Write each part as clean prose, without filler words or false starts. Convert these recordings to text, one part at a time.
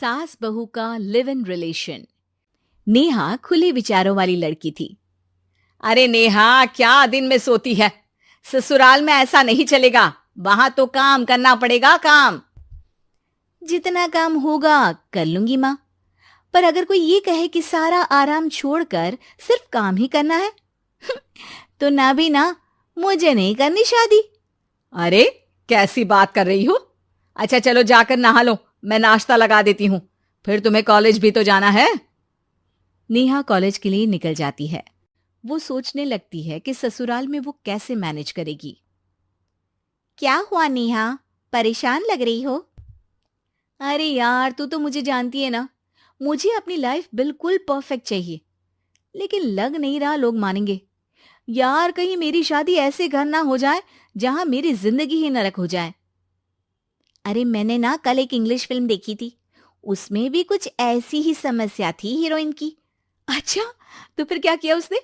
सास बहू का लिव इन रिलेशन। नेहा खुले विचारों वाली लड़की थी। अरे नेहा, क्या दिन में सोती है? ससुराल में ऐसा नहीं चलेगा, वहां तो काम करना पड़ेगा। काम जितना काम होगा कर लूंगी माँ, पर अगर कोई ये कहे कि सारा आराम छोड़कर सिर्फ काम ही करना है तो ना भी ना, मुझे नहीं करनी शादी। अरे कैसी बात कर रही हो? अच्छा चलो जाकर नहा लो, मैं नाश्ता लगा देती हूँ, फिर तुम्हें कॉलेज भी तो जाना है। नेहा कॉलेज के लिए निकल जाती है। वो सोचने लगती है कि ससुराल में वो कैसे मैनेज करेगी। क्या हुआ नेहा, परेशान लग रही हो? अरे यार, तू तो मुझे जानती है ना, मुझे अपनी लाइफ बिल्कुल परफेक्ट चाहिए, लेकिन लग नहीं रहा लोग मानेंगे। यार, कहीं मेरी शादी ऐसे घर ना हो जाए जहां मेरी जिंदगी ही नरक हो जाए। अरे मैंने ना कल एक इंग्लिश फिल्म देखी थी, उसमें भी कुछ ऐसी ही समस्या थी हीरोइन की। अच्छा, तो फिर क्या किया उसने?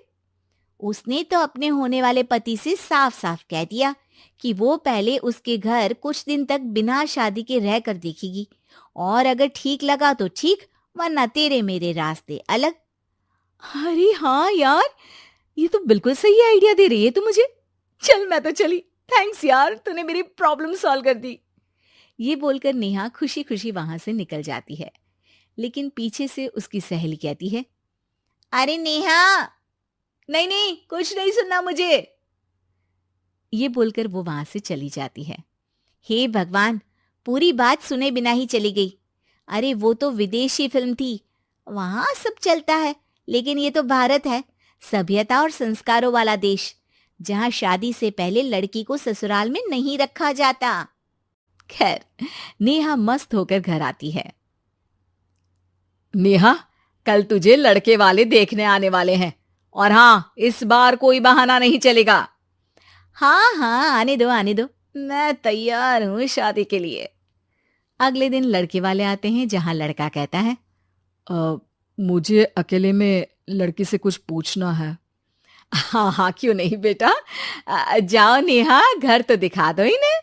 उसने तो अपने होने वाले पति से साफ साफ कह दिया कि वो पहले उसके घर कुछ दिन तक बिना शादी के रह कर देखेगी, और अगर ठीक लगा तो ठीक, वरना तेरे मेरे रास्ते अलग। अरे हाँ यार, ये तो बिल्कुल सही आइडिया दे रही है तू मुझे। चल मैं तो चली, थैंक्स यार, तूने मेरी प्रॉब्लम सॉल्व कर दी। ये बोलकर नेहा खुशी खुशी वहां से निकल जाती है, लेकिन पीछे से उसकी सहेली कहती है, अरे नेहा, नहीं नहीं, कुछ नहीं सुनना मुझे। ये बोलकर वो वहां से चली जाती है। हे भगवान, पूरी बात सुने बिना ही चली गई। अरे वो तो विदेशी फिल्म थी, वहां सब चलता है, लेकिन ये तो भारत है, सभ्यता और संस्कारों वाला देश, जहां शादी से पहले लड़की को ससुराल में नहीं रखा जाता। खैर, नेहा मस्त होकर घर आती है। नेहा, कल तुझे लड़के वाले देखने आने वाले हैं, और हाँ, इस बार कोई बहाना नहीं चलेगा। हाँ हाँ, आने दो आने दो, मैं तैयार हूं शादी के लिए। अगले दिन लड़के वाले आते हैं, जहां लड़का कहता है, मुझे अकेले में लड़की से कुछ पूछना है। हाँ हाँ, क्यों नहीं बेटा, जाओ नेहा, घर तो दिखा दो इन्हें।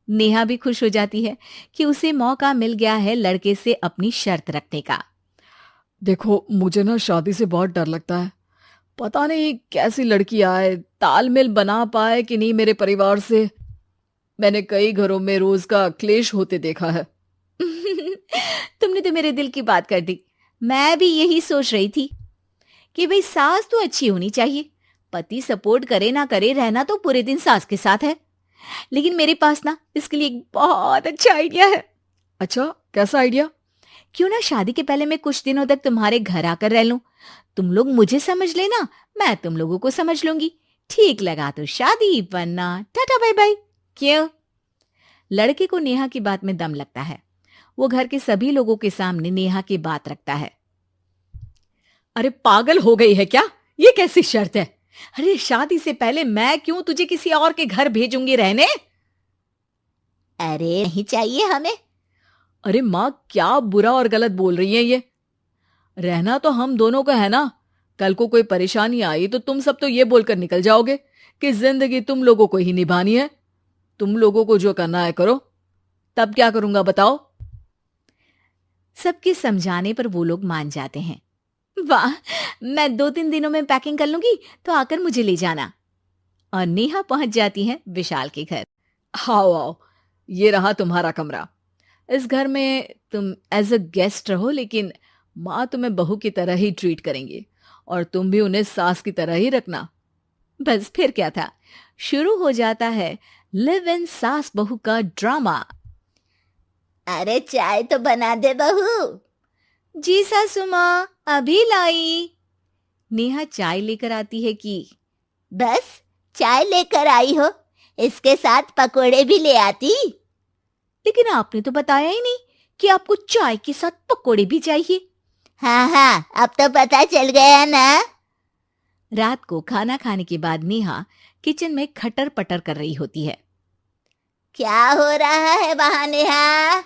नेहा भी खुश हो जाती है कि उसे मौका मिल गया है लड़के से अपनी शर्त रखने का। देखो, मुझे ना शादी से बहुत डर लगता है, पता नहीं कैसी लड़की आए, तालमेल बना पाए कि नहीं मेरे परिवार से। मैंने कई घरों में रोज का क्लेश होते देखा है। तुमने तो मेरे दिल की बात कर दी। मैं भी यही सोच रही थी कि भाई सास तो अच्छी होनी चाहिए, पति सपोर्ट करे ना करे, रहना तो पूरे दिन सास के साथ है। लेकिन मेरे पास ना इसके लिए एक बहुत अच्छा आइडिया है। अच्छा, कैसा आइडिया? क्यों ना शादी के पहले मैं कुछ दिनों तक तुम्हारे घर आकर रह लूं, तुम लोग मुझे समझ लेना, मैं तुम लोगों को समझ लूंगी। ठीक लगा तो शादी, वरना टाटा बाय बाय। क्यों? लड़के को नेहा की बात में दम लगता है। वो घर के सभी लोगों के सामने नेहा की बात रखता है। अरे पागल हो गई है क्या? ये कैसी शर्त है? अरे शादी से पहले मैं क्यों तुझे किसी और के घर भेजूंगी रहने? अरे नहीं चाहिए हमें। अरे माँ, क्या बुरा और गलत बोल रही है ये? रहना तो हम दोनों का है ना। कल को कोई परेशानी आई तो तुम सब तो ये बोलकर निकल जाओगे कि जिंदगी तुम लोगों को ही निभानी है, तुम लोगों को जो करना है करो। तब क्या करूंगा बताओ? सबके समझाने पर वो लोग मान जाते हैं। वाह, मैं 2-3 दिनों में पैकिंग कर लूंगी, तो आकर मुझे ले जाना। और नेहा पहुंच जाती है विशाल के घर। आओ आओ, ये रहा तुम्हारा कमरा। इस घर में तुम एज अ गेस्ट रहो, लेकिन माँ तुम्हें बहू की तरह ही ट्रीट करेंगी, और तुम भी उन्हें सास की तरह ही रखना। बस फिर क्या था, शुरू हो जाता है लिव इन सास बहू का ड्रामा। अरे चाय तो बना दे बहू। जी सासू माँ, अभी लाई। नेहा चाय लेकर आती है कि बस चाय लेकर आई हो, इसके साथ पकोड़े भी ले आती। लेकिन आपने तो बताया ही नहीं कि आपको चाय के साथ पकोड़े भी चाहिए। हाँ हाँ, अब तो पता चल गया ना। रात को खाना खाने के बाद नेहा किचन में खटर पटर कर रही होती है। क्या हो रहा है वहां नेहा?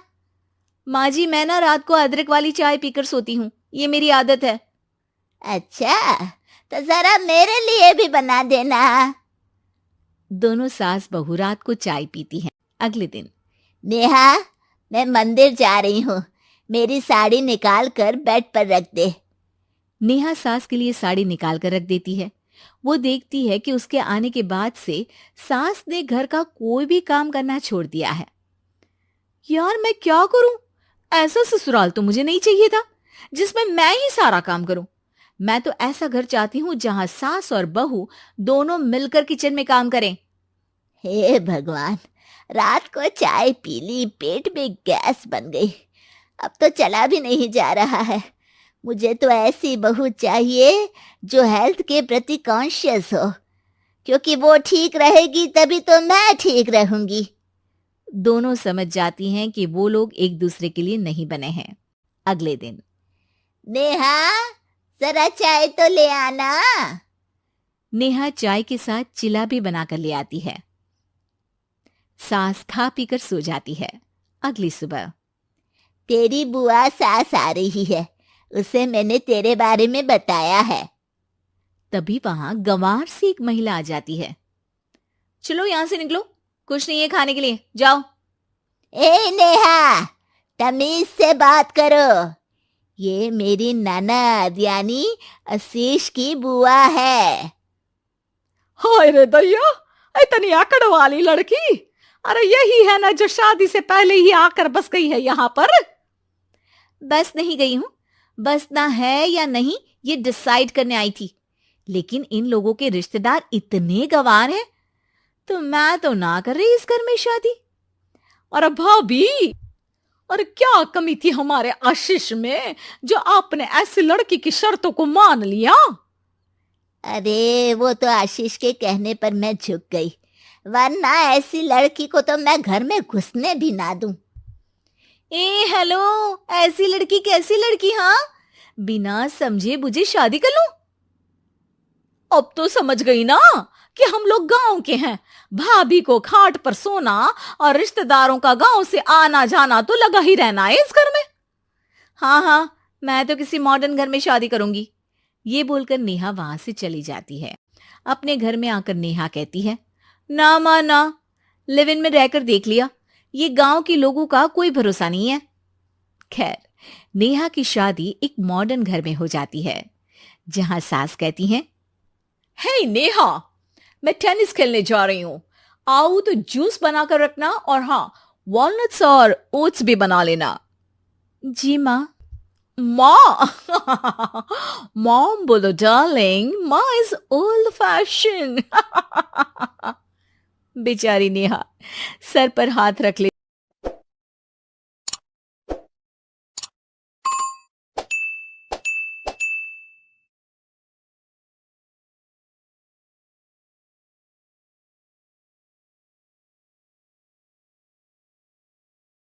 माँ जी, मैं ना रात को अदरक वाली चाय पीकर सोती हूँ, ये मेरी आदत है। अच्छा, तो जरा मेरे लिए भी बना देना। दोनों सास बहू रात को चाय पीती हैं। अगले दिन, नेहा, मैं मंदिर जा रही हूँ, मेरी साड़ी निकाल कर बेड पर रख दे। नेहा सास के लिए साड़ी निकाल कर रख देती है। वो देखती है कि उसके आने के बाद से सास ने घर का कोई भी काम करना छोड़ दिया है। यार मैं क्या करूं? ऐसा ससुराल तो मुझे नहीं चाहिए था जिसमें मैं ही सारा काम करूं। मैं तो ऐसा घर चाहती हूं जहां सास और बहू दोनों मिलकर किचन में काम करें। हे भगवान, रात को चाय पी ली, पेट में गैस बन गई, अब तो चला भी नहीं जा रहा है। मुझे तो ऐसी बहू चाहिए जो हेल्थ के प्रति कॉन्शियस हो, क्योंकि वो ठीक रहेगी तभी तो मैं ठीक रहूंगी। दोनों समझ जाती हैं कि वो लोग एक दूसरे के लिए नहीं बने हैं। अगले दिन नेहा, जरा चाय तो ले आना। नेहा चाय के साथ चिला भी बनाकर ले आती है। सास खा पीकर सो जाती है। अगली सुबह तेरी बुआ सास आ रही है, उसे मैंने तेरे बारे में बताया है। तभी वहां गंवार से एक महिला आ जाती है। चलो यहां से निकलो, कुछ नहीं है खाने के लिए, जाओ। ए नेहा, तमीज से बात करो। ये मेरी ननद यानी आशीष की बुआ है। हाय रे दैया, इतनी आकड़ वाली लड़की! अरे यही है ना जो शादी से पहले ही आकर बस गई है यहाँ पर। बस नहीं गई हूं, बसना है या नहीं ये डिसाइड करने आई थी, लेकिन इन लोगों के रिश्तेदार इतने गंवार हैं तो मैं तो ना कर रही इस घर में शादी। और भाभी, और क्या कमी थी हमारे आशीष में जो आपने ऐसी लड़की की शर्तों को मान लिया? अरे वो तो आशीष के कहने पर मैं झुक गई, वरना ऐसी लड़की को तो मैं घर में घुसने भी ना दूं। ए हेलो, ऐसी लड़की कैसी लड़की? हाँ, बिना समझे बुझे शादी कर लूं? अब तो समझ गई ना कि हम लोग गांव के हैं। भाभी को खाट पर सोना और रिश्तेदारों का गांव से आना जाना तो लगा ही रहना है इस घर में। हाँ हाँ, मैं तो किसी मॉडर्न घर में शादी करूंगी। ये बोलकर नेहा वहां से चली जाती है। अपने घर में आकर नेहा कहती है, ना मां ना, लिव इन में रहकर देख लिया, ये गांव के लोगों का कोई भरोसा नहीं है। खैर, नेहा की शादी एक मॉडर्न घर में हो जाती है, जहां सास कहती हैं, हे नेहा, मैं टेनिस खेलने जा रही हूं, आओ तो जूस बनाकर रखना, और हाँ, वॉलनट्स और ओट्स भी बना लेना। जी माँ। माँ मॉम बोलो डार्लिंग, माँ इज ओल्ड फैशन। बेचारी नेहा सर पर हाथ रख ले